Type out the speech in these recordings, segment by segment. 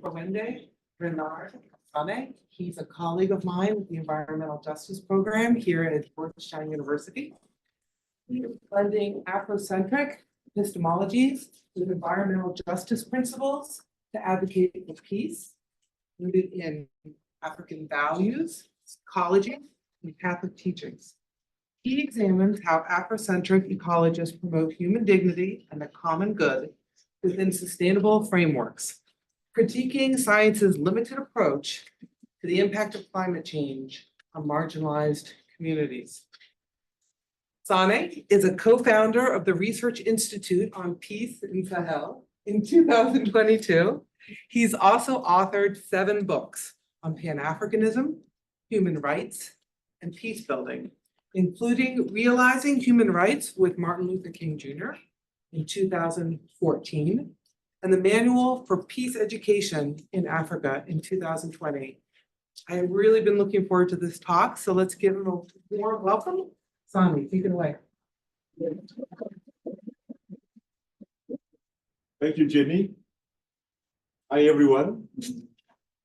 Barwendé Médard Sané. He's a colleague of mine with the Environmental Justice Program here at Georgetown University. He is blending Afrocentric epistemologies with environmental justice principles to advocate for peace, rooted in African values, ecology, and Catholic teachings. He examines how Afrocentric ecologists promote human dignity and the common good within sustainable frameworks, critiquing science's limited approach to the impact of climate change on marginalized communities. Sané is a co-founder of the Research Institute on Peace in Sahel in 2022. He's also authored 7 books on Pan-Africanism, human rights, and peacebuilding, including Realizing Human Rights with Martin Luther King Jr. in 2014, and the Manual for Peace Education in Africa in 2020. I have really been looking forward to this talk, so let's give him a warm welcome. Sané, take it away. Thank you, Jenny. Hi, everyone.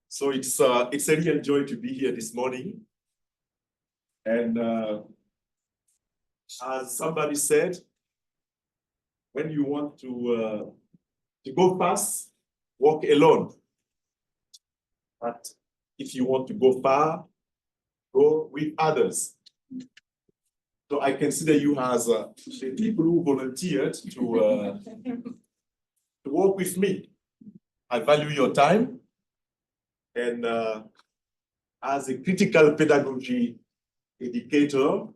So it's a real joy to be here this morning. And as somebody said, when you want to go fast, walk alone. But if you want to go far, go with others. So I consider you as the people who volunteered to work with me. I value your time. And as a critical pedagogy educator,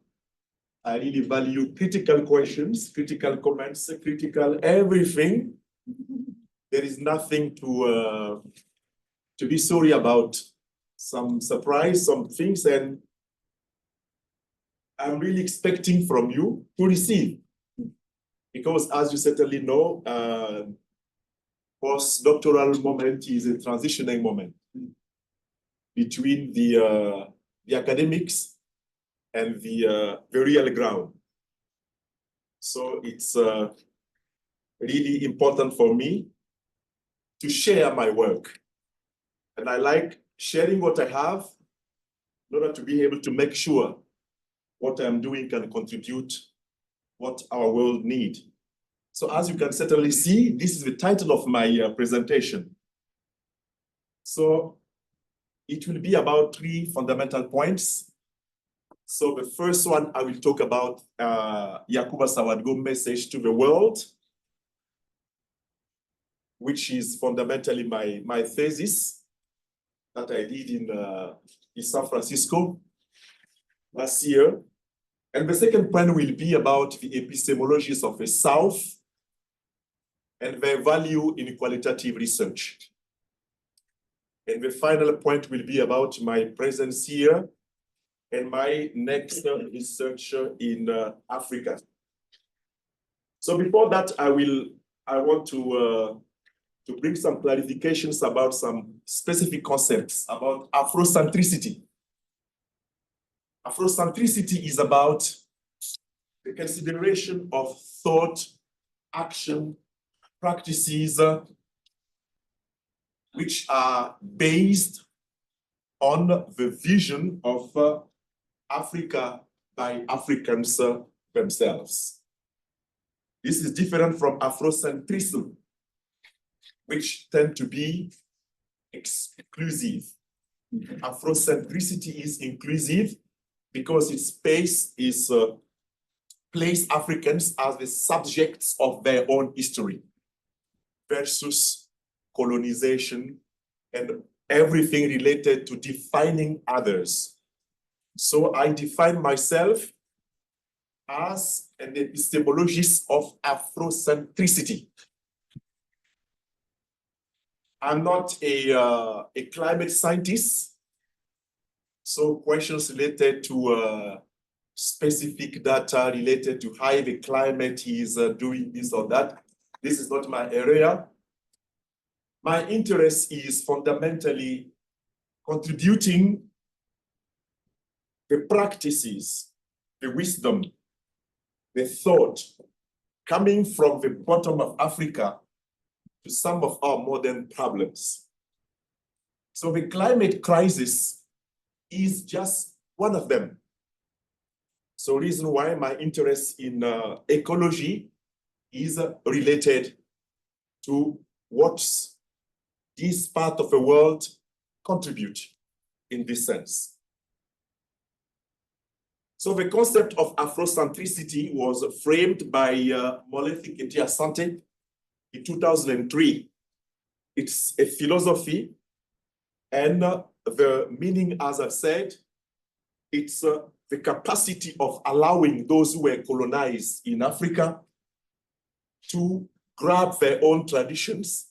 I really value critical questions, critical comments, critical everything. There is nothing to be sorry about. Some surprise, some things, and I'm really expecting from you to receive. Because as you certainly know, postdoctoral moment is a transitioning moment between the academics and the real ground. So it's really important for me to share my work. And I like sharing what I have in order to be able to make sure what I'm doing can contribute what our world needs. So as you can certainly see, this is the title of my presentation. So it will be about 3 fundamental points. So the first one, I will talk about Yakuba Sawadgo's message to the world, which is fundamentally my thesis that I did in San Francisco last year. And the second point will be about the epistemologies of the South and their value in qualitative research. And the final point will be about my presence here and my next research in Africa. So before that, I want to bring some clarifications about some specific concepts about Afrocentricity. Afrocentricity is about the consideration of thought, action, practices which are based on the vision of Africa by Africans themselves. This is different from Afrocentrism, which tend to be exclusive. Afrocentricity is inclusive because its space is place Africans as the subjects of their own history versus colonization and everything related to defining others. So I define myself as an epistemologist of Afrocentricity. I'm not a climate scientist, so questions related to specific data related to how the climate is doing this or that, this is not my area. My interest is fundamentally contributing the practices, the wisdom, the thought coming from the bottom of Africa to some of our modern problems. So the climate crisis is just one of them. So reason why my interest in ecology is related to what this part of the world contribute in this sense. So the concept of Afrocentricity was framed by Manuel in 2003. It's a philosophy, and the meaning, as I've said, it's the capacity of allowing those who were colonized in Africa to grab their own traditions,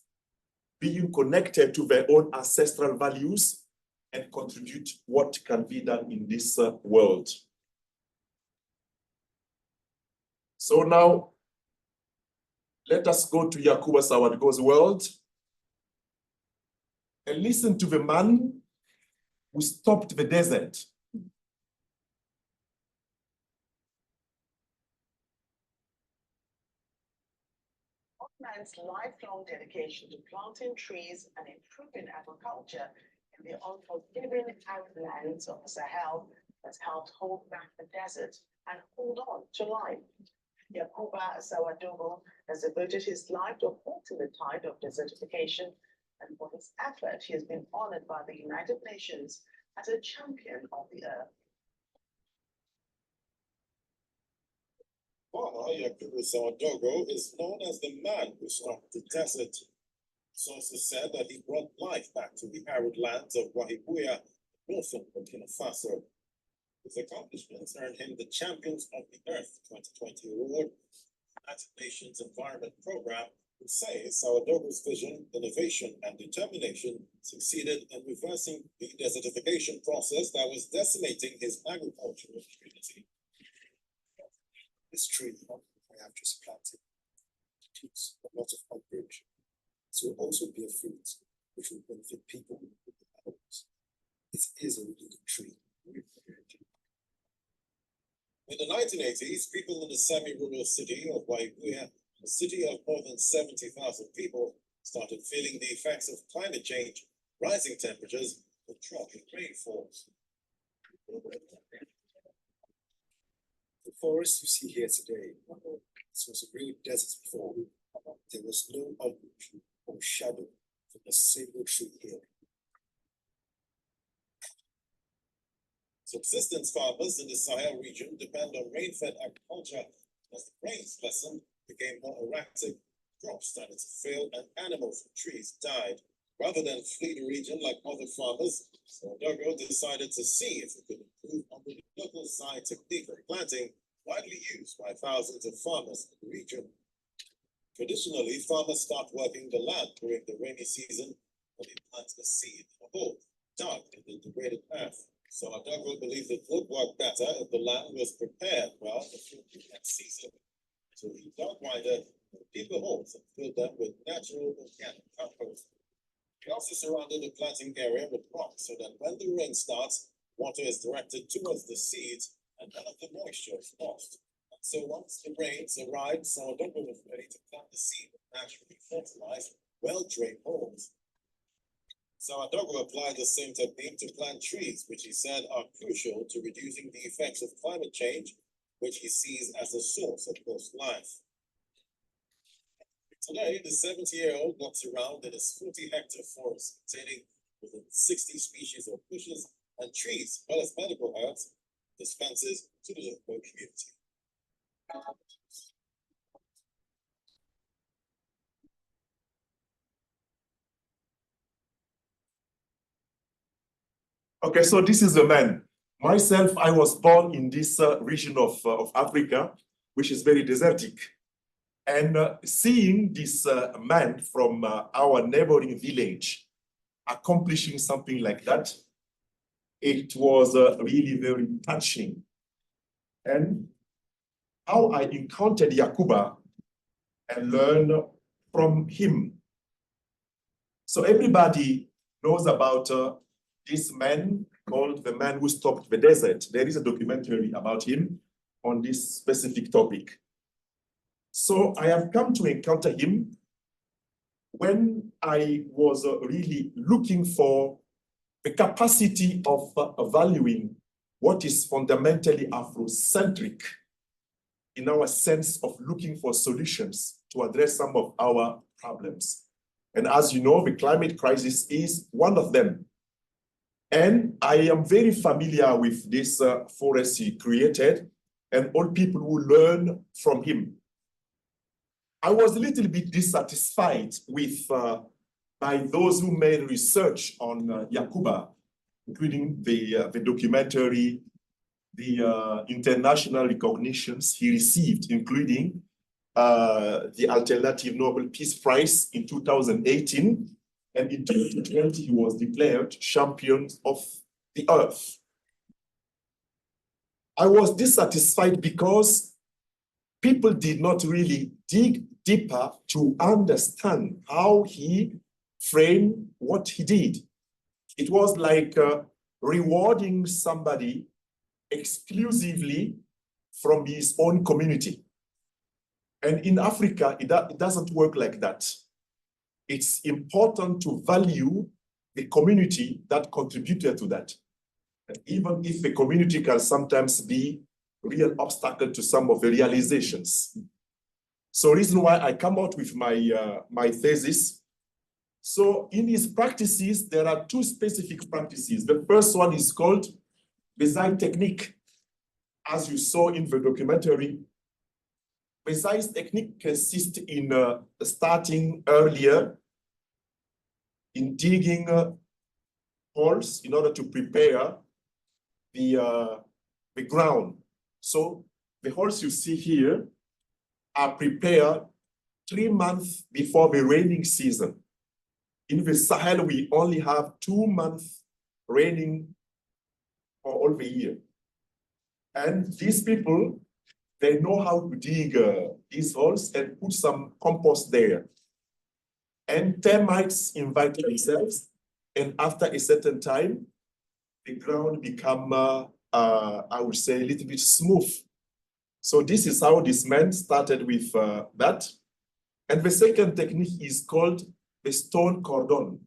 being connected to their own ancestral values, and contribute what can be done in this world. So now, let us go to Yakuba Sawadgo's world and listen to the man who stopped the desert. Man's lifelong dedication to planting trees and improving agriculture in the unforgiving arid lands of the Sahel has helped hold back the desert and hold on to life. Yakuba Sawadgo has devoted his life to halting the tide of desertification, and for his effort, he has been honored by the United Nations as a champion of the earth. Yakuba Sawadgo is known as the man who stopped the desert. Sources said that he brought life back to the arid lands of Wahibuya, northern Burkina Faso. His accomplishments earned him the Champions of the Earth 2020 award. The United Nations Environment Program would say Sawadgo's vision, innovation, and determination succeeded in reversing the desertification process that was decimating his agricultural community. This tree I have just planted keeps a lot of umbrage. It will also bear fruit, which will benefit people and animals. It is a really good tree. In the 1980s, people in the semi-rural city of Wahibuya, a city of more than 70,000 people, started feeling the effects of climate change, rising temperatures, and dropping rainfalls. The forest you see here today, this was a real desert before. There was no umbrage or shadow from a single tree here. Subsistence farmers in the Sahel region depend on rain-fed agriculture. As the rains lessened, became more erratic, crops started to fail, and animals and trees died. Rather than flee the region like other farmers, Sawadgo decided to see if he could improve on the local side technique of planting widely used by thousands of farmers in the region. Traditionally, farmers start working the land during the rainy season when they plant a seed in a hole dug in the degraded earth. Sawadgo believed it would work better if the land was prepared well before the next season. So he dug wider and deeper holes and filled them with natural organic compost. He also surrounded the planting area with rocks so that when the rain starts, water is directed towards the seeds and none of the moisture is lost. And so once the rains arrived, Sawadgo was ready to plant the seed with naturally fertilized, well-drained holes. Sawadgo applied the same technique to plant trees, which he said are crucial to reducing the effects of climate change, which he sees as a source of lost life. Today, the 70-year-old walks around in his 40-hectare forest containing more than 60 species of bushes and trees, as well as medical herbs, dispenses to the local community. Okay, so this is the man. Myself, I was born in this region of Africa, which is very desertic. And seeing this man from our neighboring village accomplishing something like that, it was really very touching. And how I encountered Yakuba and learned from him. So everybody knows about this man called the man who stopped the desert. There is a documentary about him on this specific topic. So I have come to encounter him when I was really looking for the capacity of valuing what is fundamentally Afrocentric in our sense of looking for solutions to address some of our problems. And as you know, the climate crisis is one of them. And I am very familiar with this forest he created and all people who learn from him. I was a little bit dissatisfied with, by those who made research on Yakuba, including the documentary, the international recognitions he received, including the Alternative Nobel Peace Prize in 2018, and in 2020 he was declared champion of the earth. I was dissatisfied because people did not really dig deeper to understand how he framed what he did. It was like rewarding somebody exclusively from his own community. And in Africa, it doesn't work like that. It's important to value the community that contributed to that. And even if the community can sometimes be a real obstacle to some of the realizations. So reason why I come out with my thesis. So in his practices, there are two specific practices. The first one is called Bézaï technique. As you saw in the documentary, Bézaï's technique consists in starting earlier in digging holes in order to prepare the ground. So the holes you see here are prepared 3 months before the raining season. In the Sahel, we only have 2 months raining for all the year. And these people, they know how to dig these holes and put some compost there. And termites invite themselves, and after a certain time, the ground become, I would say, a little bit smooth. So this is how this man started with that. And the second technique is called the stone cordon.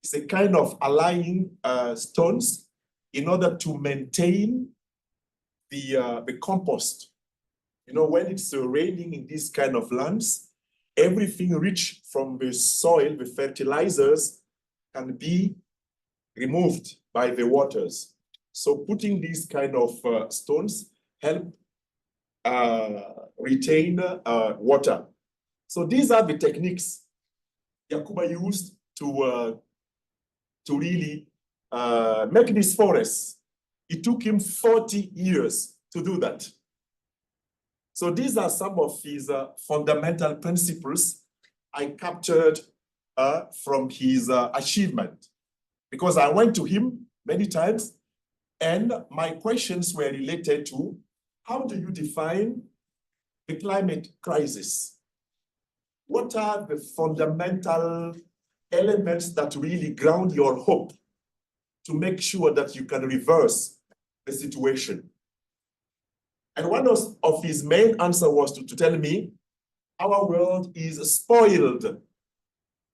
It's a kind of aligning stones in order to maintain the compost. You know, when it's raining in these kind of lands, everything rich from the soil, the fertilizers, can be removed by the waters. So putting these kind of stones help retain water. So these are the techniques Yakuba used to really make this forest. It took him 40 years to do that. So these are some of his fundamental principles I captured from his achievement. Because I went to him many times, and my questions were related to how do you define the climate crisis? What are the fundamental elements that really ground your hope to make sure that you can reverse the situation? And one of his main answers was to tell me, our world is spoiled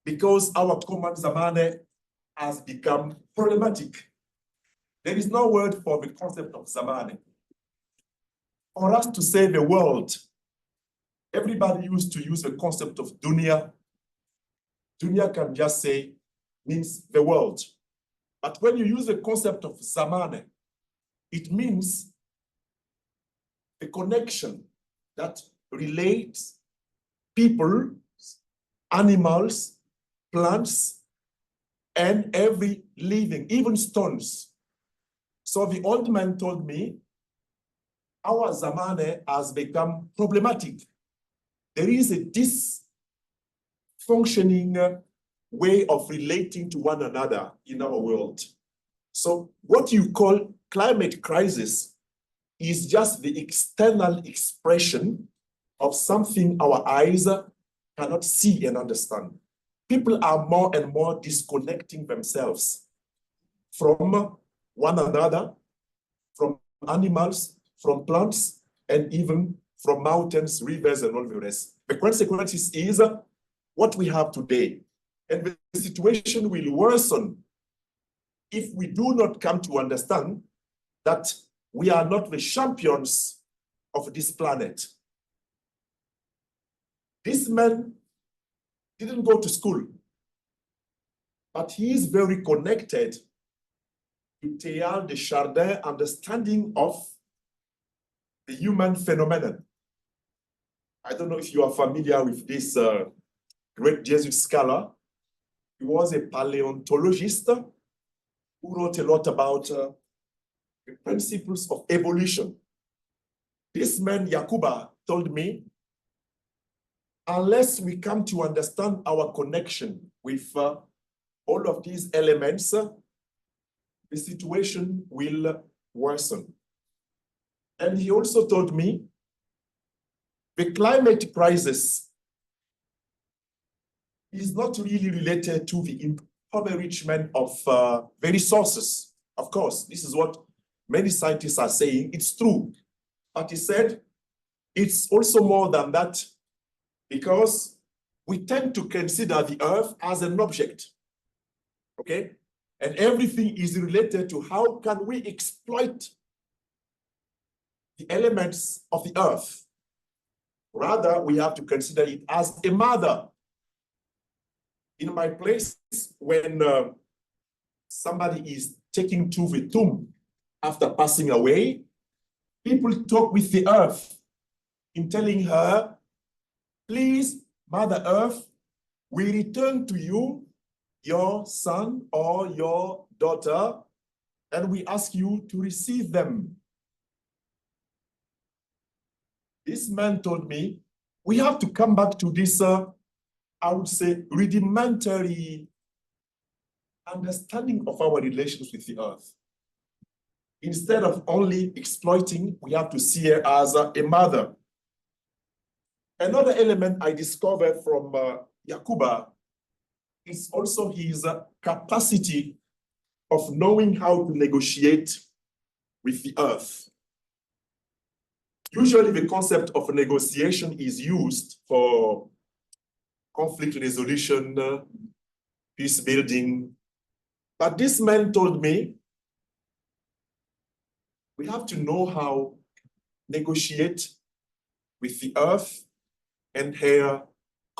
because our common zamane has become problematic. There is no word for the concept of zamane. For us to say the world, everybody used to use the concept of dunya. Dunya can just say, means the world. But when you use the concept of zamane, it means a connection that relates people, animals, plants, and every living, even stones. So the old man told me, our zamane has become problematic. There is a dysfunctioning way of relating to one another in our world. So what you call climate crisis is just the external expression of something our eyes cannot see and understand. People are more and more disconnecting themselves from one another, from animals, from plants, and even from mountains, rivers, and all the rest. The consequences is what we have today. And the situation will worsen if we do not come to understand that we are not the champions of this planet. This man didn't go to school, but he is very connected to Théâtre de Chardin understanding of the human phenomenon. I don't know if you are familiar with this great Jesuit scholar. He was a paleontologist who wrote a lot about the principles of evolution. This man, Yakuba, told me, unless we come to understand our connection with all of these elements, the situation will worsen. And he also told me the climate crisis is not really related to the impoverishment of the resources. Of course, this is what many scientists are saying. It's true. But he said it's also more than that, because we tend to consider the earth as an object, okay? And everything is related to how can we exploit the elements of the earth. Rather, we have to consider it as a mother. In my place, when somebody is taken to the tomb after passing away, people talk with the earth in telling her, please, Mother Earth, we return to you your son or your daughter, and we ask you to receive them. This man told me, we have to come back to this, I would say, rudimentary understanding of our relations with the earth. Instead of only exploiting, we have to see her as a mother. Another element I discovered from Yakuba is also his capacity of knowing how to negotiate with the earth. Usually the concept of negotiation is used for conflict resolution, peace building. But this man told me, we have to know how to negotiate with the earth and her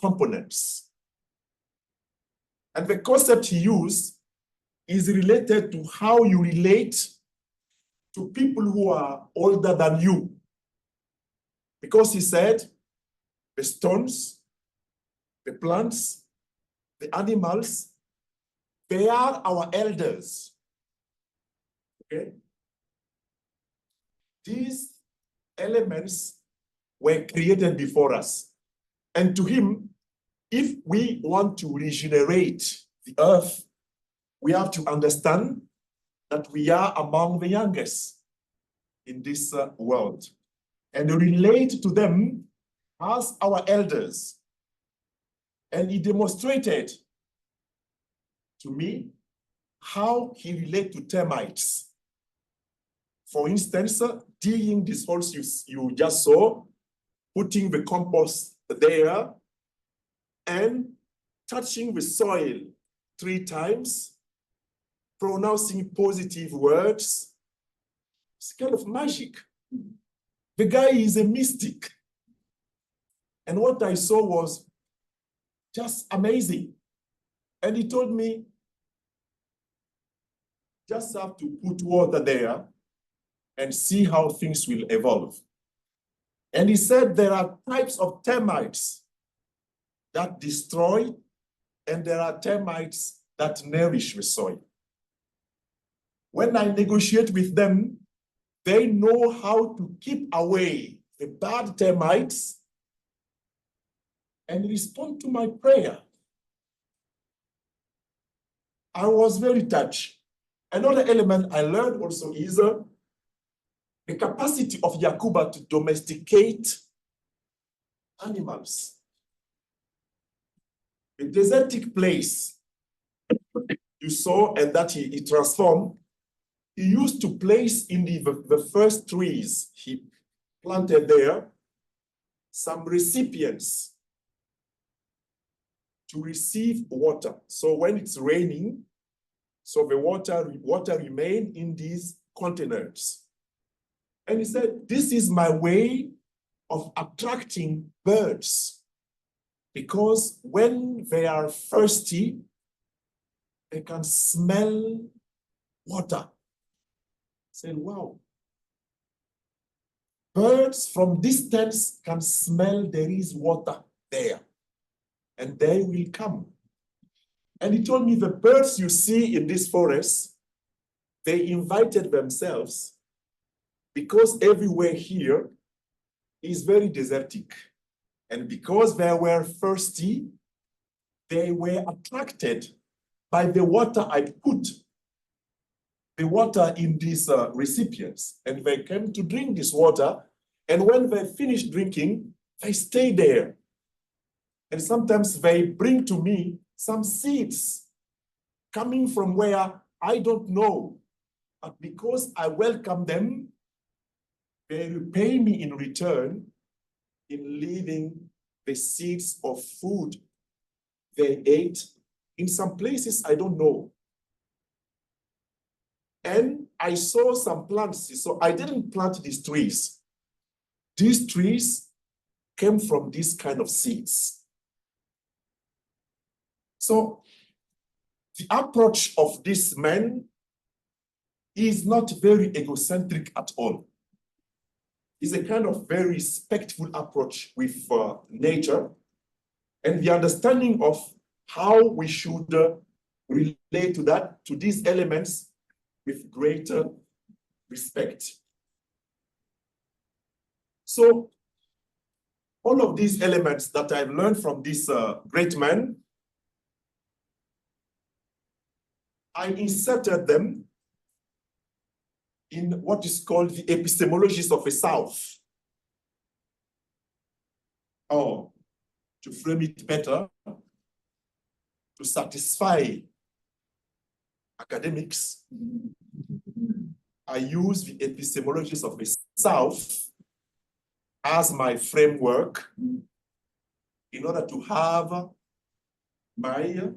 components. And the concept he used is related to how you relate to people who are older than you. Because he said, the stones, the plants, the animals, they are our elders. Okay? These elements were created before us. And to him, if we want to regenerate the earth, we have to understand that we are among the youngest in this world and relate to them as our elders. And he demonstrated to me how he relates to termites. For instance, digging this holes you just saw, putting the compost there, and touching the soil 3 times, pronouncing positive words. It's kind of magic. The guy is a mystic. And what I saw was just amazing. And he told me, just have to put water there and see how things will evolve. And he said there are types of termites that destroy, and there are termites that nourish the soil. When I negotiate with them, they know how to keep away the bad termites and respond to my prayer. I was very touched. Another element I learned also is the capacity of Yakuba to domesticate animals. A desertic place you saw and that he transformed, he used to place in the first trees he planted there some recipients to receive water. So when it's raining, So the water remain in these containers. And he said, this is my way of attracting birds, because when they are thirsty, they can smell water. I said, wow. Birds from distance can smell there is water there, and they will come. And he told me the birds you see in this forest, they invited themselves because everywhere here is very desertic. And because they were thirsty, they were attracted by the water I put, the water in these recipients. And they came to drink this water. And when they finish drinking, they stay there. And sometimes they bring to me some seeds coming from where I don't know. But because I welcome them, they repay me in return in leaving the seeds of food they ate in some places I don't know. And I saw some plants, so I didn't plant these trees. These trees came from these kind of seeds. So the approach of this man is not very egocentric at all. It's a kind of very respectful approach with nature and the understanding of how we should relate to that, to these elements with greater respect. So all of these elements that I've learned from this great man, I inserted them in what is called the epistemologies of the South. Or, to frame it better, to satisfy academics, I use the epistemologies of the South as my framework in order to have my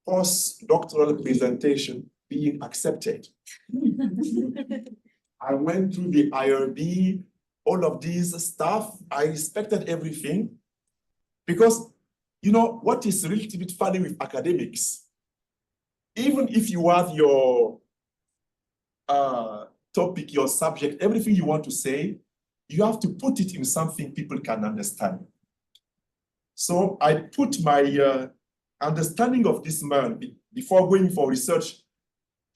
postdoctoral presentation being accepted. I went through the IRB, all of these stuff. I respected everything because, you know, what is a little bit funny with academics, even if you have your topic, your subject, everything you want to say, you have to put it in something people can understand. So I put my understanding of this man before going for research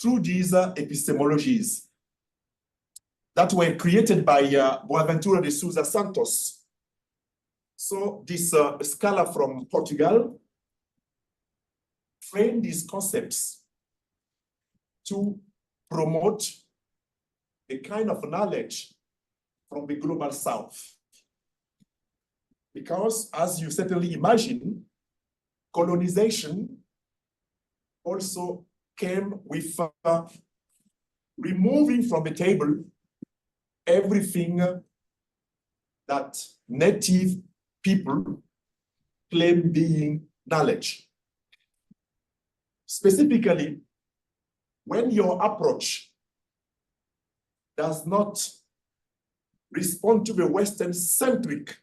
through these epistemologies that were created by Boaventura de Sousa Santos. So this scholar from Portugal framed these concepts to promote a kind of knowledge from the global South. Because, as you certainly imagine, colonization also came with removing from the table everything that native people claim being knowledge. Specifically, when your approach does not respond to the Western-centric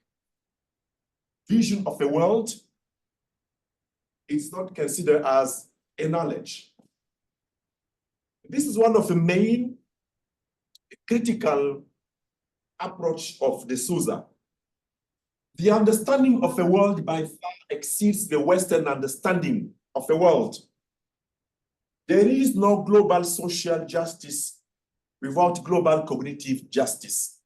vision of the world, it's not considered as a knowledge. This is one of the main critical approach of de Sousa. The understanding of the world by far exceeds the Western understanding of the world. There is no global social justice without global cognitive justice.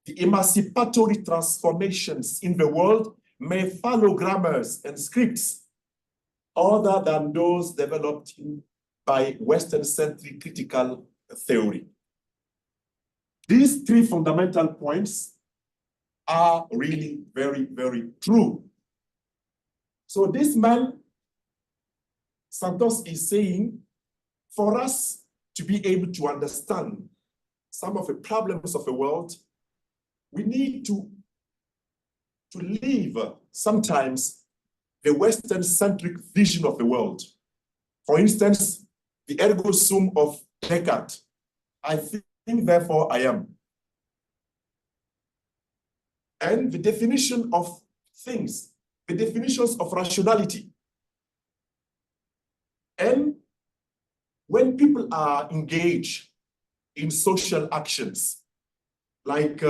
The emancipatory transformations in the world may follow grammars and scripts other than those developed by Western-centric critical theory. These three fundamental points are really very, very true. So this man, Santos, is saying, for us to be able to understand some of the problems of the world, we need to leave sometimes the Western-centric vision of the world For instance, the ergo sum of Descartes, I think, therefore I am. And the definition of things, the definitions of rationality. And when people are engaged in social actions, like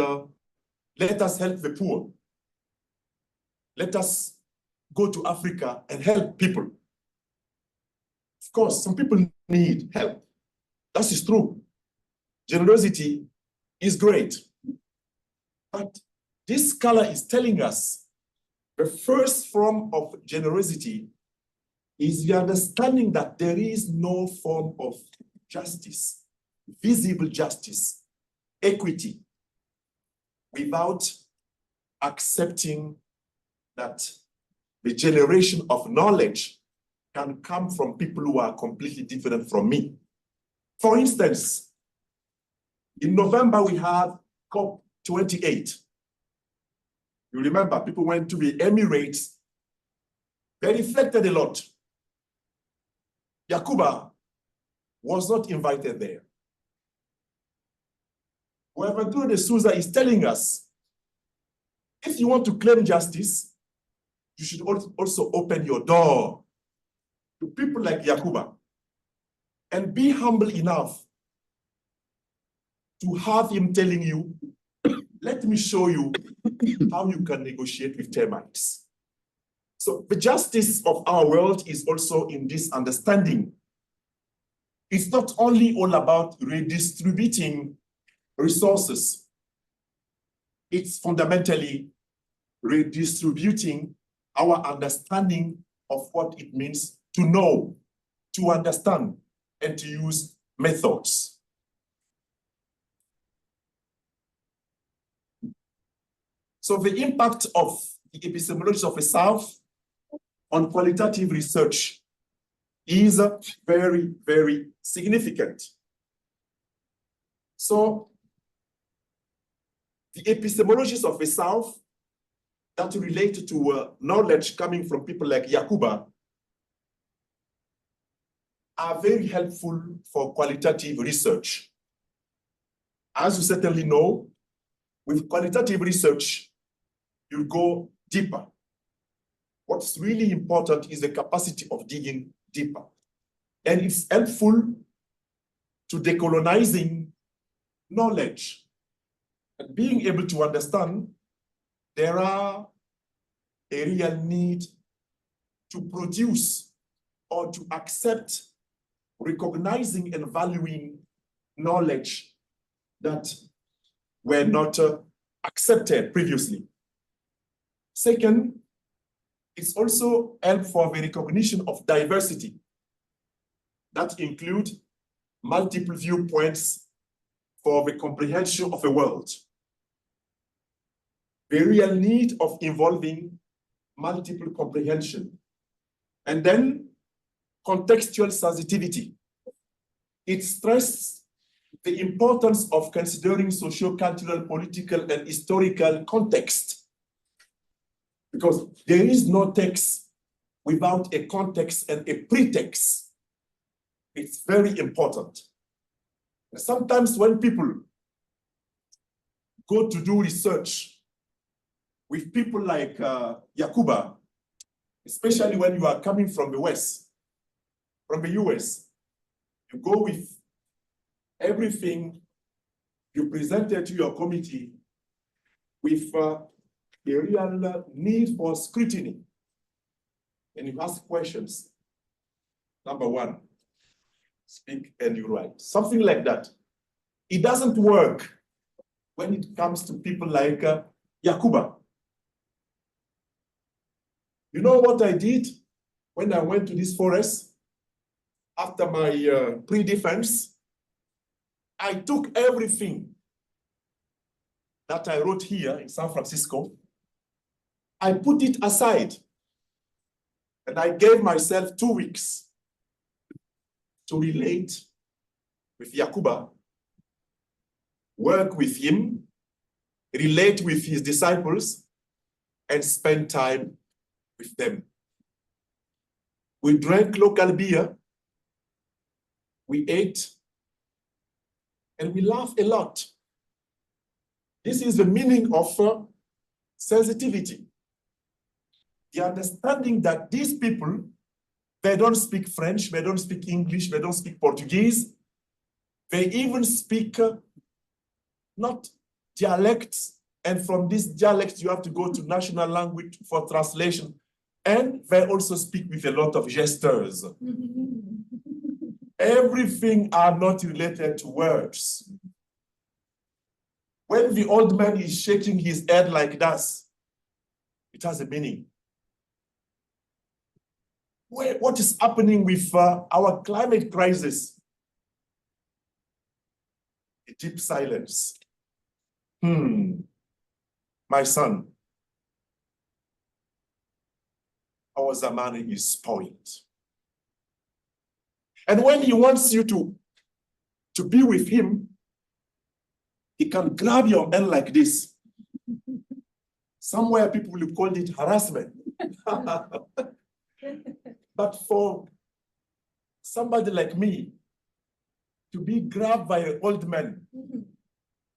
let us help the poor, let us go to Africa and help people. Of course, some people need help. That is true. Generosity is great. But this scholar is telling us the first form of generosity is the understanding that there is no form of justice, visible justice, equity, without accepting that the generation of knowledge can come from people who are completely different from me. For instance, in November, we had COP28. You remember, people went to the Emirates. They reflected a lot. Yakuba was not invited there. Boaventura de Souza is telling us, if you want to claim justice, you should also open your door to people like Yakuba and be humble enough to have him telling you, let me show you how you can negotiate with termites. So the justice of our world is also in this understanding. It's not only all about redistributing resources. It's fundamentally redistributing our understanding of what it means to know, to understand, and to use methods. So the impact of the epistemologies of the South on qualitative research is very, very significant. So the epistemologies of the South that relate to knowledge coming from people like Yakuba are very helpful for qualitative research. As you certainly know, with qualitative research, you go deeper. What's really important is the capacity of digging deeper. And it's helpful to decolonizing knowledge and being able to understand there are a real need to produce or to accept recognizing and valuing knowledge that were not accepted previously. Second, it's also help for the recognition of diversity that include multiple viewpoints for the comprehension of the world. The real need of involving multiple comprehension. And then contextual sensitivity. It stresses the importance of considering socio-cultural, political, and historical context. Because there is no text without a context and a pretext. It's very important. And sometimes when people go to do research with people like Yakuba, especially when you are coming from the West, from the US, you go with everything you presented to your committee with a real need for scrutiny. And you ask questions. Number one, speak and you write. Something like that. It doesn't work when it comes to people like Yakuba. You know what I did when I went to this forest after my pre-defense? I took everything that I wrote here in San Francisco, I put it aside, and I gave myself 2 weeks to relate with Yakuba, work with him, relate with his disciples, and spend time with them. We drank local beer, we ate, and we laugh a lot. This is the meaning of sensitivity. The understanding that these people, they don't speak French, they don't speak English, they don't speak Portuguese. They even speak not dialects, and from this dialect you have to go to national language for translation. And they also speak with a lot of gestures. Everything are not related to words. When the old man is shaking his head like that, it has a meaning. What is happening with our climate crisis? A deep silence. My son, our Zamani is spoiled. And when he wants you to be with him, he can grab your hand like this. Somewhere people will call it harassment. But for somebody like me, to be grabbed by an old man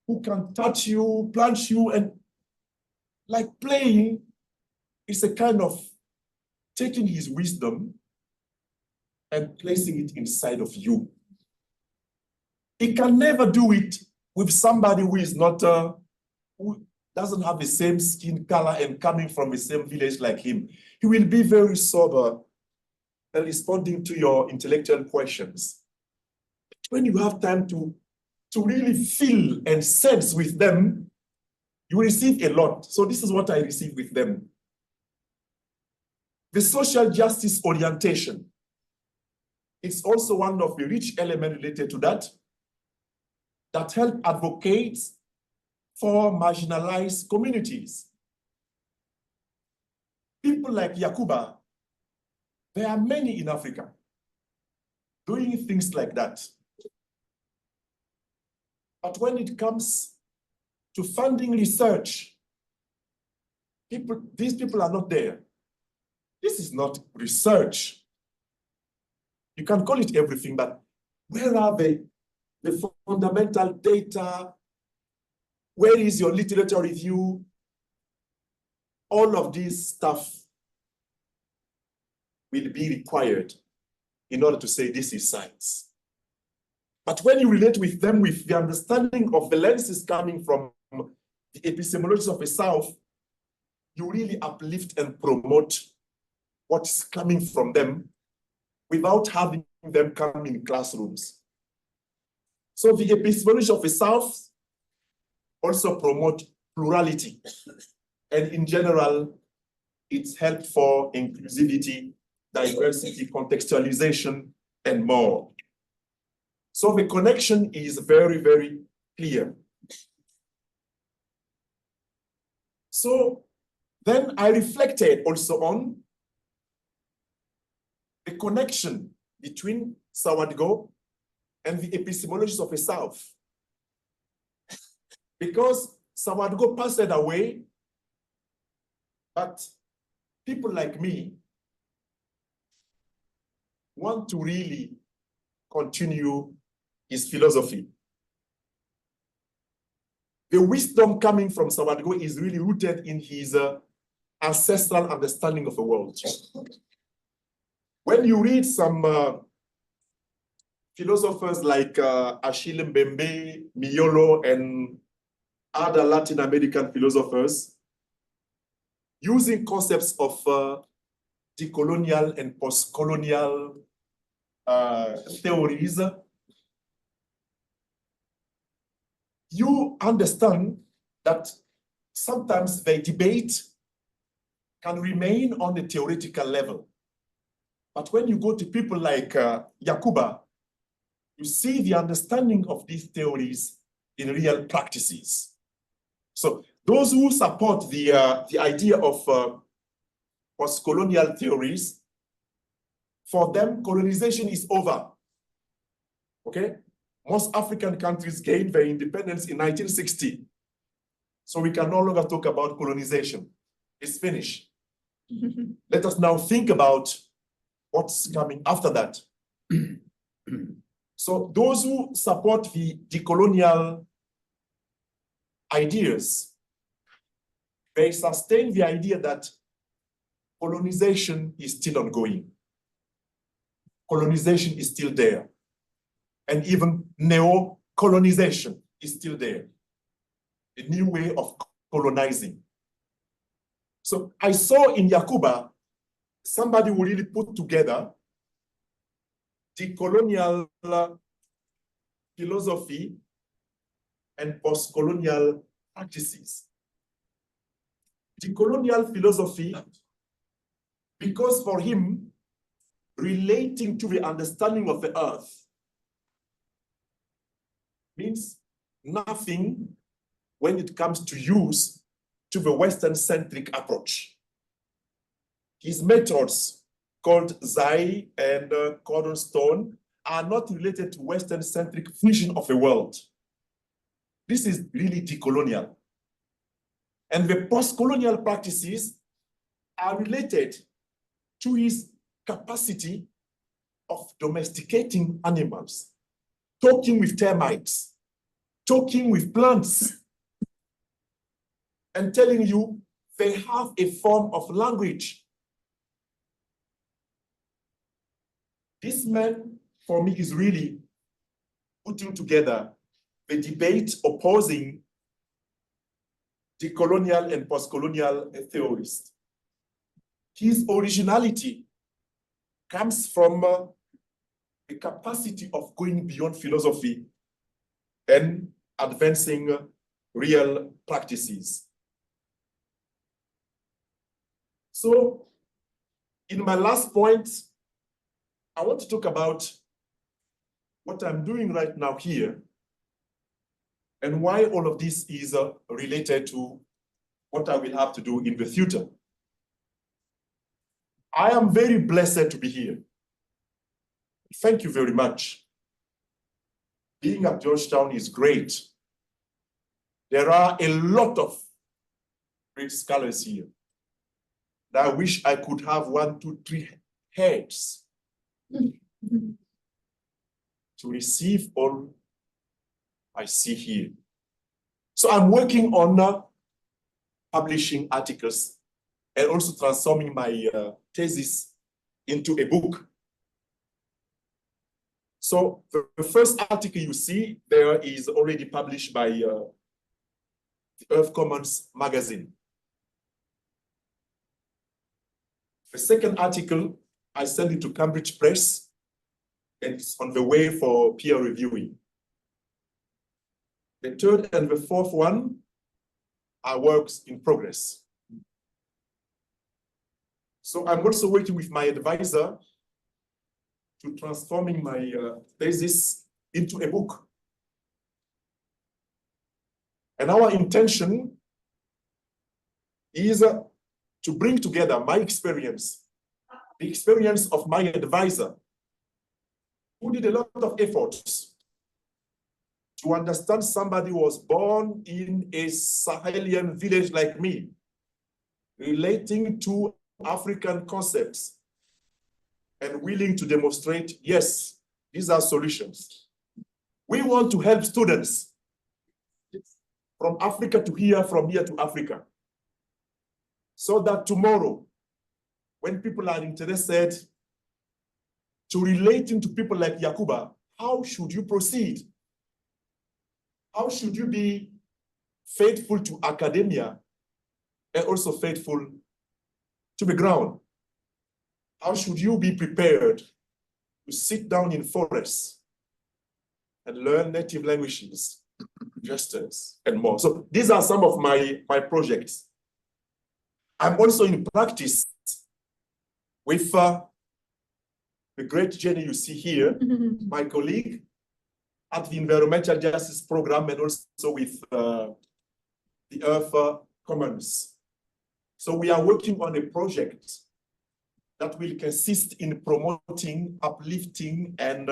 who can touch you, plunge you, and like playing, it's a kind of taking his wisdom and placing it inside of you. He can never do it with somebody who is not, who doesn't have the same skin color and coming from the same village like him. He will be very sober and responding to your intellectual questions. When you have time to really feel and sense with them, you receive a lot. So this is what I receive with them. The social justice orientation. It's also one of the rich elements related to that help advocate for marginalized communities. People like Yakuba, there are many in Africa doing things like that. But when it comes to funding research, these people are not there. This is not research. You can call it everything, but where are the fundamental data? Where is your literature review? All of this stuff will be required in order to say this is science. But when you relate with them with the understanding of the lenses coming from the epistemologies of the South, you really uplift and promote what's coming from them without having them come in classrooms. So the epistemology of the South also promote plurality. And in general, it's helped for inclusivity, diversity, contextualization, and more. So the connection is very, very clear. So then I reflected also on the connection between Sawadgo and the epistemologies of the South. Because Sawadgo passed away, but people like me want to really continue his philosophy. The wisdom coming from Sawadgo is really rooted in his ancestral understanding of the world. When you read some philosophers like Achille Mbembe, Miolo, and other Latin American philosophers, using concepts of decolonial and post-colonial theories, you understand that sometimes the debate can remain on the theoretical level. But when you go to people like Yakuba, you see the understanding of these theories in real practices. So those who support the idea of post-colonial theories, for them, colonization is over. Okay? Most African countries gained their independence in 1960. So we can no longer talk about colonization. It's finished. Let us now think about what's coming after that. So those who support the decolonial ideas, they sustain the idea that colonization is still ongoing. Colonization is still there. And even neo-colonization is still there. A new way of colonizing. So I saw in Yakuba somebody who really put together the colonial philosophy and post-colonial practices. The colonial philosophy, because for him, relating to the understanding of the earth means nothing when it comes to use to the Western-centric approach. His methods, called Zai and Cornerstone, are not related to Western-centric vision of the world. This is really decolonial. And the post-colonial practices are related to his capacity of domesticating animals, talking with termites, talking with plants, and telling you they have a form of language. This man, for me, is really putting together the debate opposing decolonial and post-colonial theorists. His originality comes from the capacity of going beyond philosophy and advancing real practices. So, in my last point, I want to talk about what I'm doing right now here and why all of this is related to what I will have to do in the future. I am very blessed to be here. Thank you very much. Being at Georgetown is great. There are a lot of great scholars here. And I wish I could have 1, 2, 3 heads to receive all I see here. So I'm working on publishing articles and also transforming my thesis into a book. So the first article you see there is already published by the Earth Commons magazine. The second article, I sent it to Cambridge Press, and it's on the way for peer reviewing. The third and the fourth one are works in progress. So I'm also working with my advisor to transforming my thesis into a book. And our intention is to bring together my experience, the experience of my advisor, who did a lot of efforts to understand somebody who was born in a Sahelian village like me, relating to African concepts, and willing to demonstrate, yes, these are solutions. We want to help students from Africa to here, from here to Africa, so that tomorrow, when people are interested to relating to people like Yakuba, how should you proceed? How should you be faithful to academia and also faithful to the ground? How should you be prepared to sit down in forests and learn native languages, gestures, and more? So these are some of my projects. I'm also in practice with the great Jenny you see here, my colleague at the Environmental Justice Program, and also with the Earth Commons. So we are working on a project that will consist in promoting, uplifting, and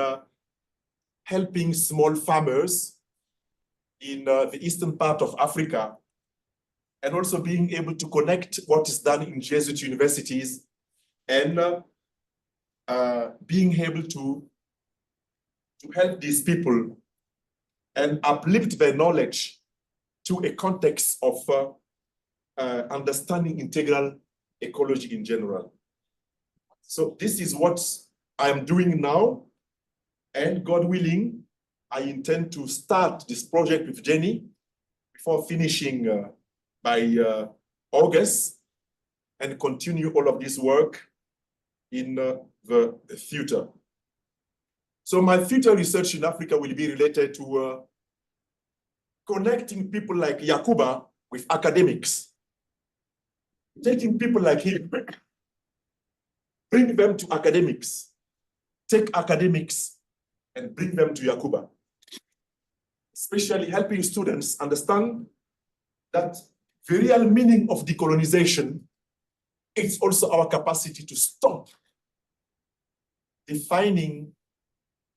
helping small farmers in the eastern part of Africa, and also being able to connect what is done in Jesuit universities and being able to to help these people and uplift their knowledge to a context of understanding integral ecology in general. So this is what I am doing now, and God willing, I intend to start this project with Jenny before finishing by August, and continue all of this work in the future. So my future research in Africa will be related to connecting people like Yakuba with academics, taking people like him, bring them to academics, take academics and bring them to Yakuba, especially helping students understand that the real meaning of decolonization is also our capacity to stop defining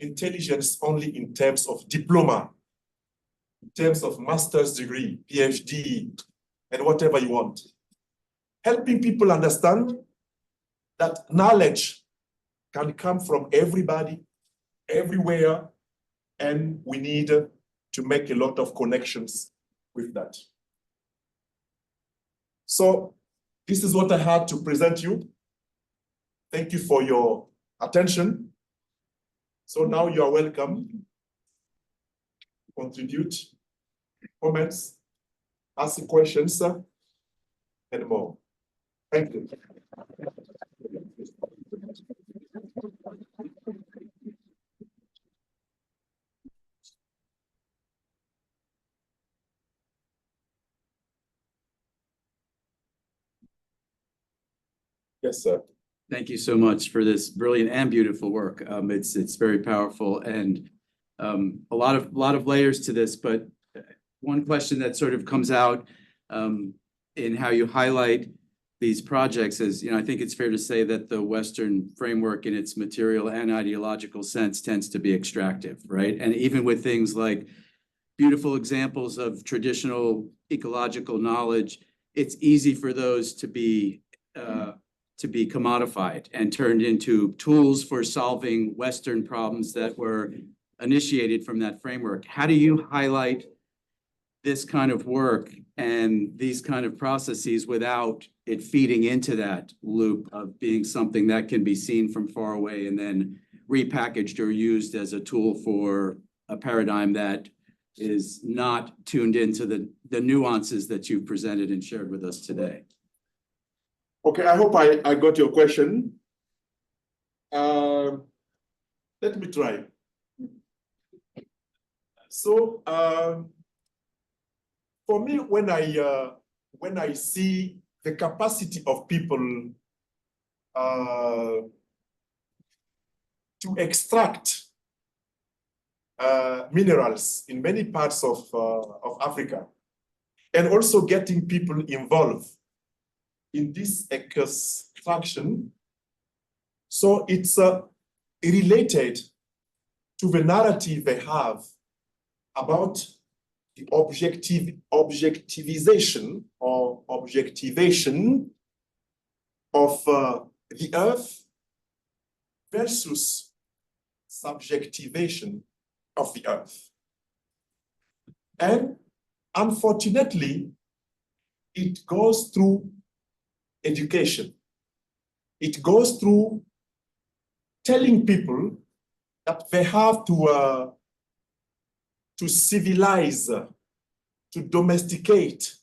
intelligence only in terms of diploma, in terms of master's degree, PhD, and whatever you want. Helping people understand that knowledge can come from everybody, everywhere, and we need to make a lot of connections with that. So this is what I had to present you. Thank you for your attention. So now you are welcome to contribute, comments, ask questions, and more. Thank you. Yes, sir. Thank you so much for this brilliant and beautiful work. It's very powerful, and a lot of layers to this. But one question that sort of comes out in how you highlight these projects is, I think it's fair to say that the Western framework in its material and ideological sense tends to be extractive, right? And even with things like beautiful examples of traditional ecological knowledge, it's easy for those to be commodified and turned into tools for solving Western problems that were initiated from that framework. How do you highlight this kind of work and these kind of processes without it feeding into that loop of being something that can be seen from far away and then repackaged or used as a tool for a paradigm that is not tuned into the nuances that you've presented and shared with us today? Okay, I hope I got your question. Let me try. So, for me, when I see the capacity of people to extract minerals in many parts of Africa, and also getting people involved in this extraction, so it's related to the narrative they have about the objectivization or objectivation of the earth versus subjectivation of the earth. And unfortunately, it goes through education. It goes through telling people that they have to civilize, to domesticate,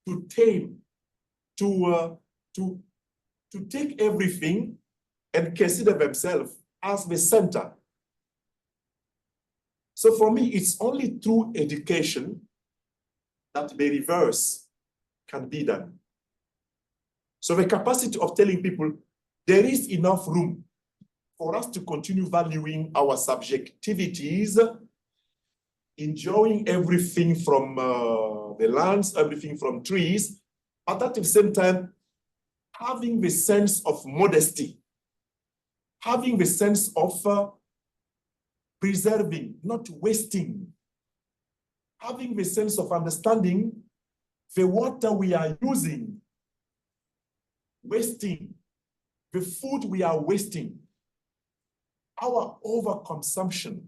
to tame, to take everything and consider themselves as the center. So for me, it's only through education that the reverse can be done. So the capacity of telling people there is enough room for us to continue valuing our subjectivities, enjoying everything from the lands, everything from trees, but at the same time, having the sense of modesty, having the sense of preserving, not wasting, having the sense of understanding the water we are using, wasting, the food we are wasting, our overconsumption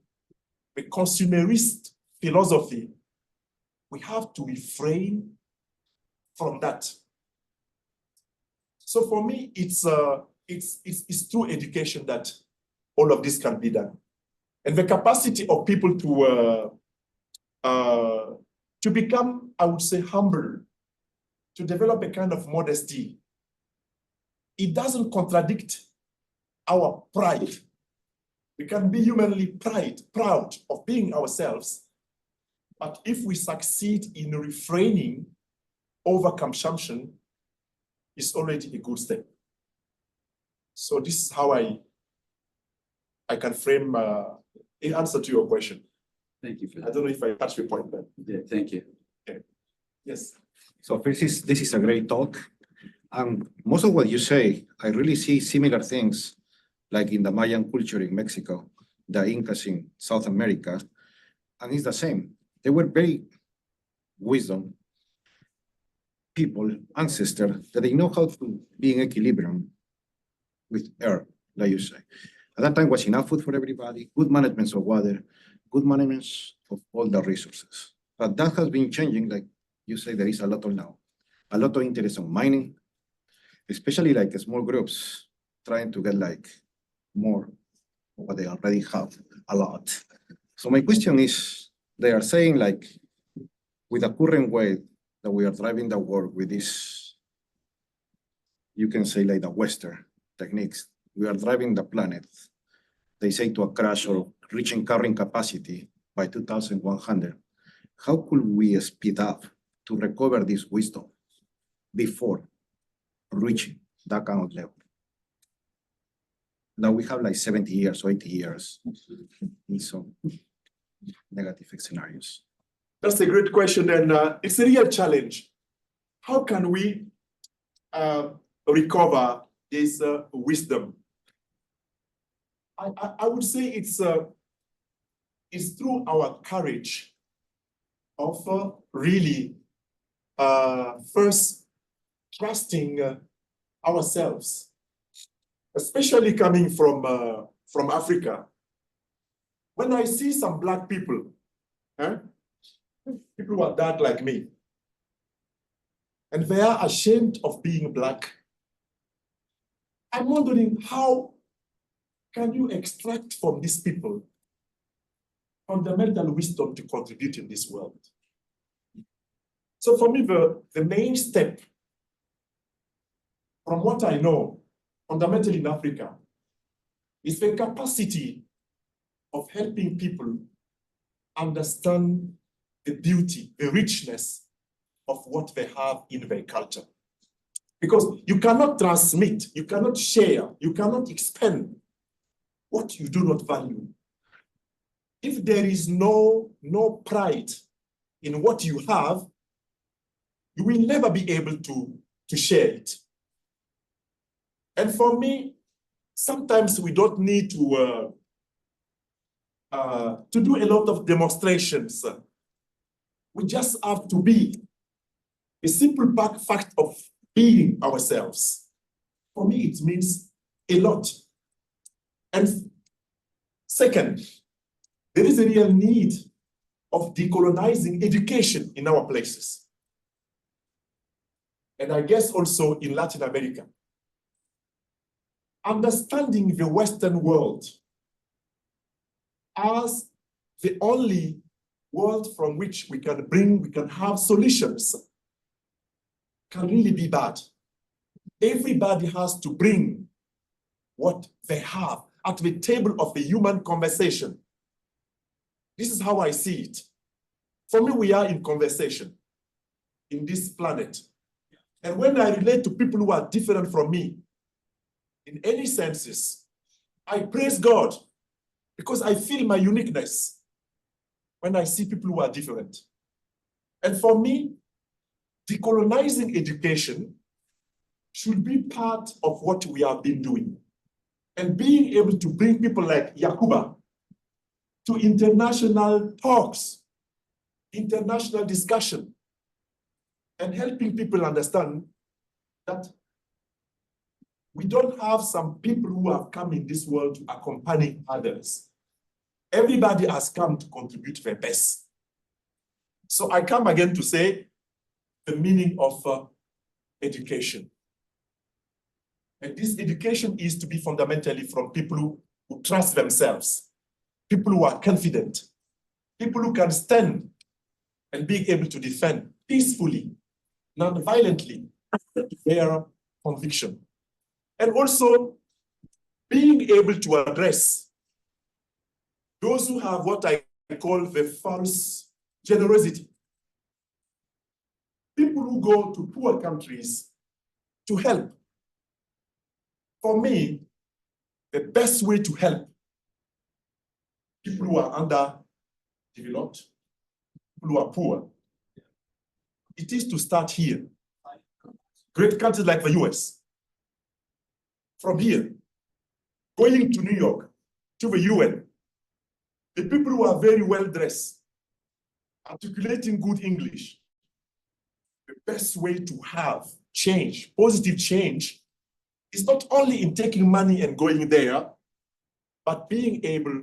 the consumerist philosophy, we have to refrain from that. So for me, it's through education that all of this can be done. And the capacity of people to become, I would say, humble, to develop a kind of modesty. It doesn't contradict our pride. We can be humanly proud of being ourselves. But if we succeed in refraining overconsumption, it's already a good step. So this is how I can frame in answer to your question. Thank you for I that. don't know if I touched your point, but Yeah, thank you. yes. So first, this is a great talk. Most of what you say, I really see similar things, like in the Mayan culture in Mexico, the Incas in South America, and it's the same. They were very wisdom people, ancestors, that they know how to be in equilibrium with earth, like you say. At that time was enough food for everybody, good management of water, good management of all the resources. But that has been changing, like you say, there is a lot of now, a lot of interest on mining, especially like small groups trying to get like more of what they already have, a lot. So my question is, they are saying like, with the current way that we are driving the world with this, you can say like the Western techniques, we are driving the planet, they say to a crash or reaching carrying capacity by 2100. How could we speed up to recover this wisdom before reaching that kind of level? Now we have like 70 years or 80 years in some negative scenarios. That's a great question, and it's a real challenge. How can we recover this wisdom? I would say it's through our courage of really first trusting ourselves, especially coming from Africa. When I see some Black people, people who are dark like me, and they are ashamed of being Black, I'm wondering, how can you extract from these people fundamental wisdom to contribute in this world? So for me, the main step, from what I know, fundamentally in Africa, is the capacity of helping people understand the beauty, the richness of what they have in their culture. Because you cannot transmit, you cannot share, you cannot expand what you do not value. If there is no pride in what you have, you will never be able to share it. And for me, sometimes we don't need to do a lot of demonstrations. We just have to be a simple fact of being ourselves. For me, it means a lot. And second, there is a real need of decolonizing education in our places. And I guess also in Latin America. Understanding the Western world as the only world from which we can have solutions can really be bad. Everybody has to bring what they have at the table of the human conversation. This is how I see it. For me, we are in conversation in this planet. And when I relate to people who are different from me, in any senses, I praise God because I feel my uniqueness when I see people who are different. And for me, decolonizing education should be part of what we have been doing. And being able to bring people like Yakuba to international talks, international discussion, and helping people understand that we don't have some people who have come in this world to accompany others. Everybody has come to contribute their best. So I come again to say the meaning of education. And this education is to be fundamentally from people who trust themselves, people who are confident, people who can stand and be able to defend peacefully, non-violently, their conviction. And also being able to address those who have what I call the false generosity. People who go to poor countries to help. For me, the best way to help people who are underdeveloped, people who are poor, it is to start here. Great countries like the US. From here, going to New York, to the UN, the people who are very well dressed, articulating good English, the best way to have change, positive change, is not only in taking money and going there, but being able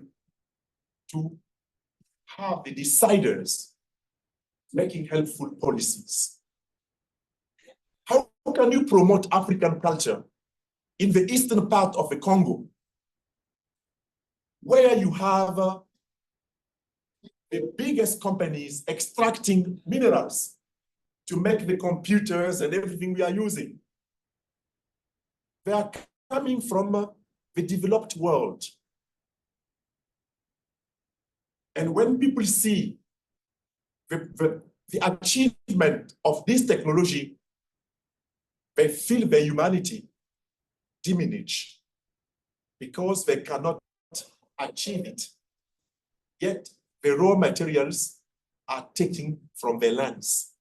to have the deciders making helpful policies. How can you promote African culture in the eastern part of the Congo, where you have the biggest companies extracting minerals to make the computers and everything we are using? They are coming from the developed world. And when people see the achievement of this technology, they feel their humanity diminish because they cannot achieve it. Yet the raw materials are taken from their lands.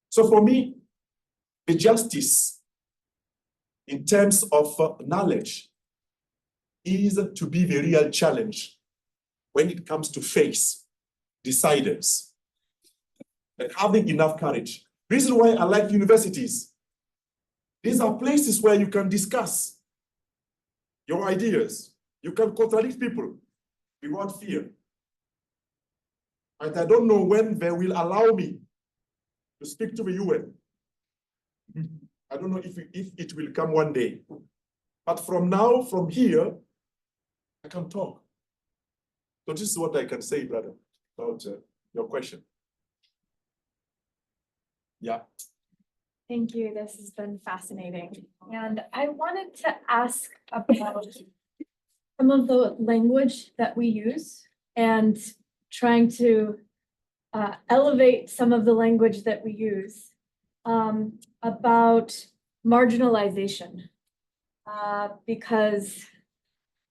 So for me, the justice in terms of knowledge is to be the real challenge when it comes to face deciders and having enough courage. Reason why I like universities. These are places where you can discuss your ideas. You can contradict people without fear. And I don't know when they will allow me to speak to the UN. I don't know if it will come one day. But from now, from here, I can talk. So this is what I can say, brother, about your question. Yeah. Thank you. This has been fascinating. And I wanted to ask about some of the language that we use and trying to elevate some of the language that we use about marginalization. Because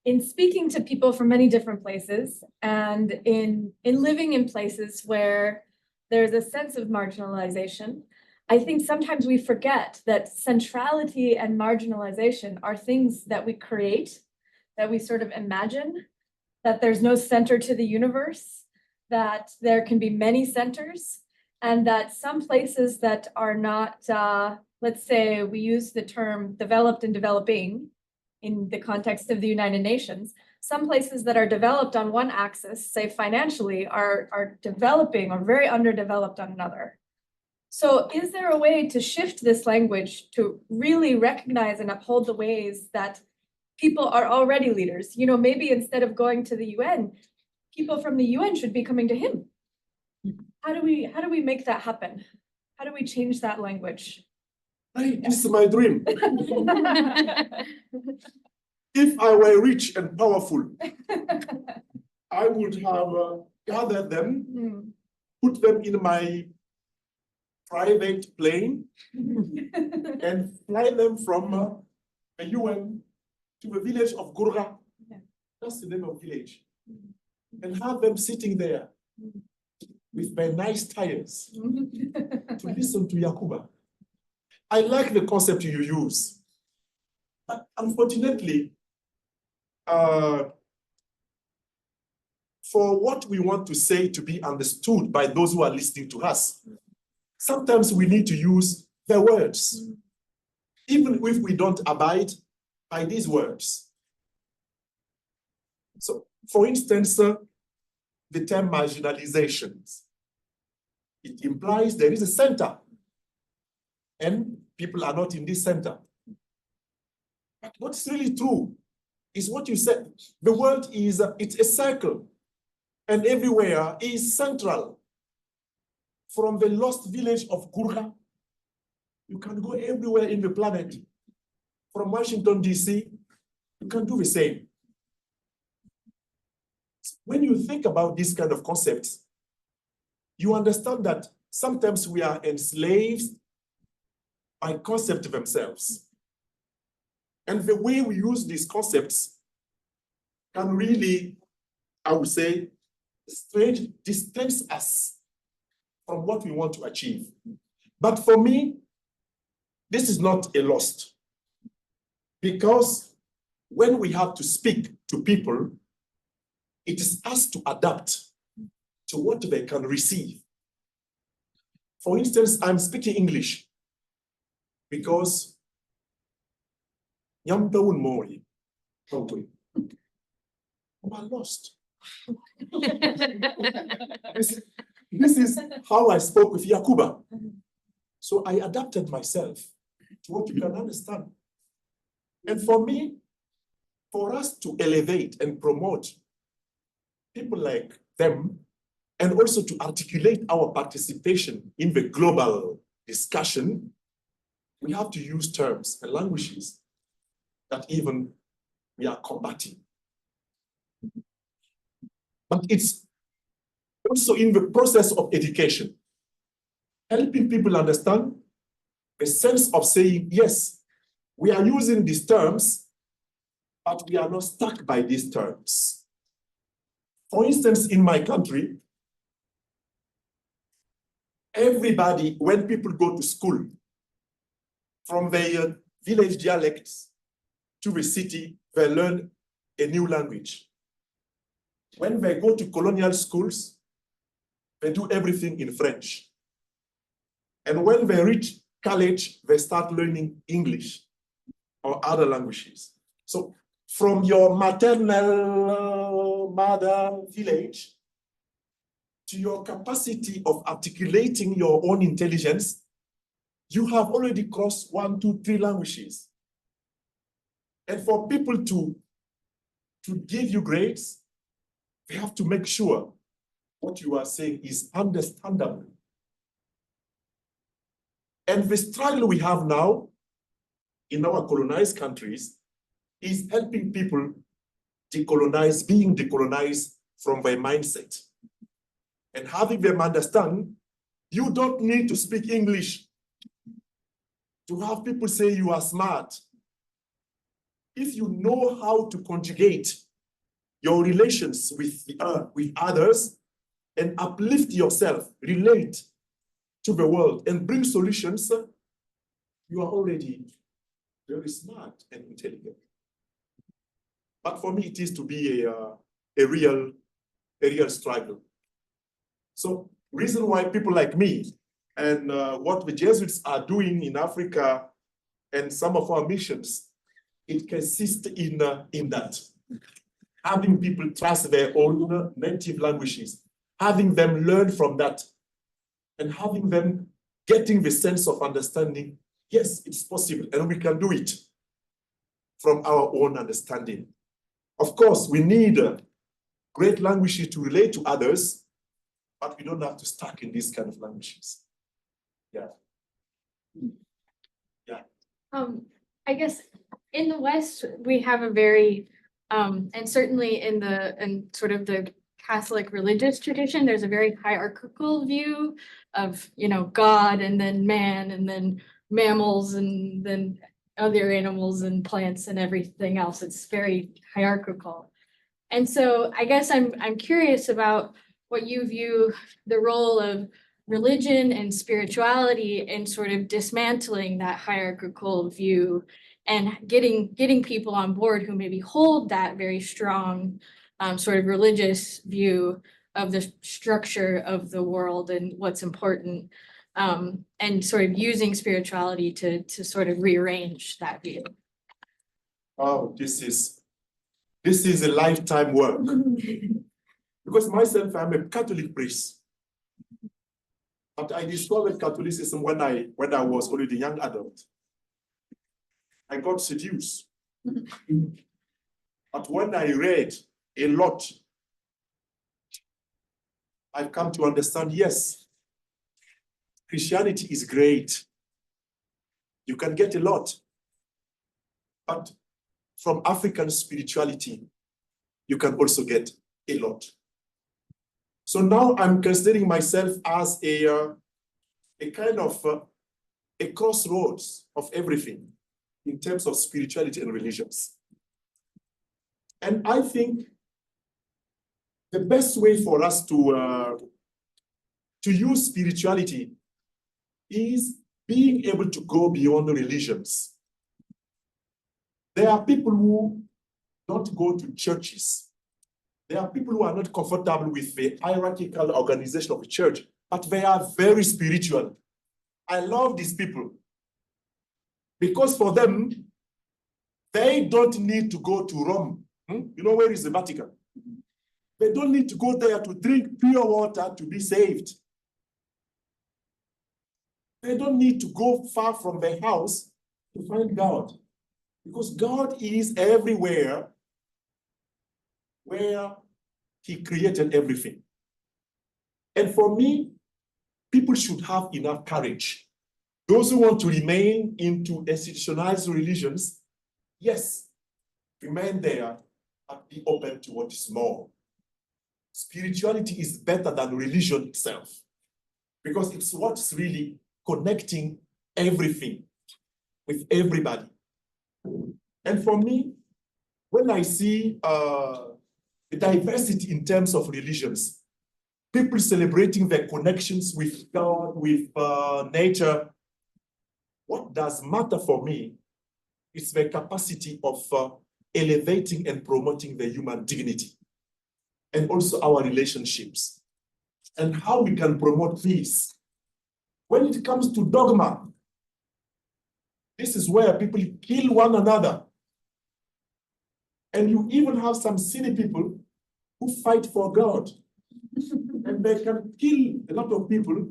in speaking to people from many different places and in living in places where there's a sense of marginalization, I think sometimes we forget that centrality and marginalization are things that we create, that we sort of imagine, that there's no center to the universe, that there can be many centers, and that some places that are not, let's say we use the term developed and developing in the context of the United Nations, some places that are developed on one axis, say financially, are developing or very underdeveloped on another. So is there a way to shift this language to really recognize and uphold the ways that people are already leaders? You know, maybe instead of going to the UN, people from the UN should be coming to him. How do we make that happen? How do we change that language? Hey, this is my dream. If I were rich and powerful, I would have gathered them, put them in my private plane, and fly them from the UN to the village of Gourga. That's the name of the village. And have them sitting there with my nice tires to listen to Yakuba. I like the concept you use, but unfortunately, for what we want to say to be understood by those who are listening to us, sometimes we need to use their words, even if we don't abide by these words. So, for instance, the term marginalizations, it implies there is a center and people are not in this center. But what's really true is what you said. The world is, it's a circle and everywhere is central. From the lost village of Gurkha, you can go everywhere in the planet. From Washington, DC, you can do the same. When you think about these kind of concepts, you understand that sometimes we are enslaved by concepts themselves. And the way we use these concepts can really, I would say, distance us from what we want to achieve. But for me, this is not a loss. Because when we have to speak to people, it is us to adapt to what they can receive. For instance, I'm speaking English because I'm lost. This is how I spoke with Yakuba. So I adapted myself to what you can understand. And for me, for us to elevate and promote people like them, and also to articulate our participation in the global discussion, we have to use terms and languages that even we are combating. But it's also in the process of education, helping people understand the sense of saying, yes, we are using these terms, but we are not stuck by these terms. For instance, in my country, everybody, when people go to school, from their village dialects to the city, they learn a new language. When they go to colonial schools, they do everything in French. And when they reach college, they start learning English or other languages. So from your maternal mother village to your capacity of articulating your own intelligence, you have already crossed 1, 2, 3 languages. And for people to give you grades, they have to make sure what you are saying is understandable. And the struggle we have now in our colonized countries is helping people decolonize, being decolonized from their mindset. And having them understand, you don't need to speak English to have people say you are smart. If you know how to conjugate your relations with others and uplift yourself, relate to the world and bring solutions, you are already very smart and intelligent. But for me, it is to be a real struggle. So reason why people like me and what the Jesuits are doing in Africa and some of our missions, it consists in that. Having people trust their own native languages, having them learn from that, and having them getting the sense of understanding, yes, it's possible, and we can do it from our own understanding. Of course, we need great languages to relate to others, but we don't have to stuck in these kind of languages. Yeah. Yeah. I guess in the West, we have a very, and certainly in sort of the Catholic religious tradition, there's a very hierarchical view of, God and then man and then mammals and then other animals and plants and everything else. It's very hierarchical. And so I guess I'm curious about what you view the role of religion and spirituality in sort of dismantling that hierarchical view and getting people on board who maybe hold that very strong sort of religious view of the structure of the world and what's important, and sort of using spirituality to sort of rearrange that view. Oh, this is This is a lifetime work. Because myself, I'm a Catholic priest. But I discovered Catholicism when I was already a young adult. I got seduced. But when I read a lot, I've come to understand, yes, Christianity is great. You can get a lot. But from African spirituality, you can also get a lot. So now I'm considering myself as a kind of a crossroads of everything in terms of spirituality and religions. And I think the best way for us to use spirituality is being able to go beyond the religions. There are people who don't go to churches. There are people who are not comfortable with the hierarchical organization of the church, but they are very spiritual. I love these people because for them, they don't need to go to Rome. You know, where is the Vatican? They don't need to go there to drink pure water to be saved. They don't need to go far from their house to find God, because God is everywhere where he created everything. And for me, people should have enough courage. Those who want to remain into institutionalized religions, yes, remain there, but be open to what is more. Spirituality is better than religion itself, because it's what's really connecting everything with everybody. And for me, when I see the diversity in terms of religions, people celebrating their connections with God, with nature, what does matter for me is the capacity of elevating and promoting the human dignity, and also our relationships, and how we can promote peace. When it comes to dogma, this is where people kill one another. And you even have some silly people who fight for God. And they can kill a lot of people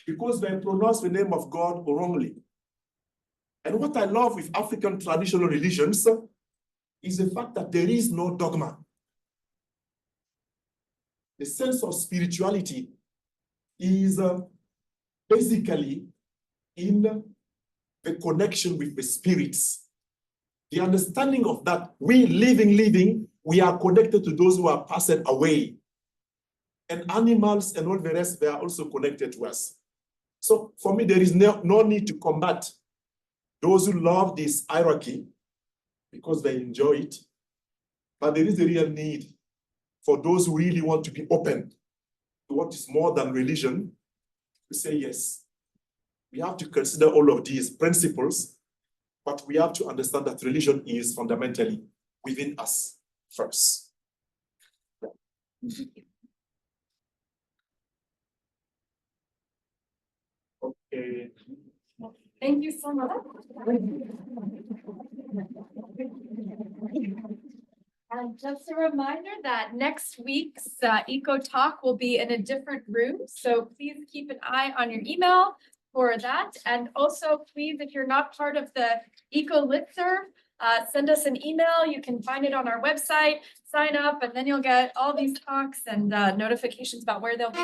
because they pronounce the name of God wrongly. And what I love with African traditional religions is the fact that there is no dogma. The sense of spirituality is basically in the connection with the spirits. The understanding of that we living, we are connected to those who are passed away. And animals and all the rest, they are also connected to us. So for me, there is no need to combat those who love this hierarchy because they enjoy it. But there is a real need for those who really want to be open to what is more than religion to say, yes, we have to consider all of these principles, but we have to understand that religion is fundamentally within us first. Okay. Thank you so much. And just a reminder that next week's Eco Talk will be in a different room, so please keep an eye on your email for that. And also, please, if you're not part of the Eco Listserv, send us an email. You can find it on our website, sign up, and then you'll get all these talks and notifications about where they'll be.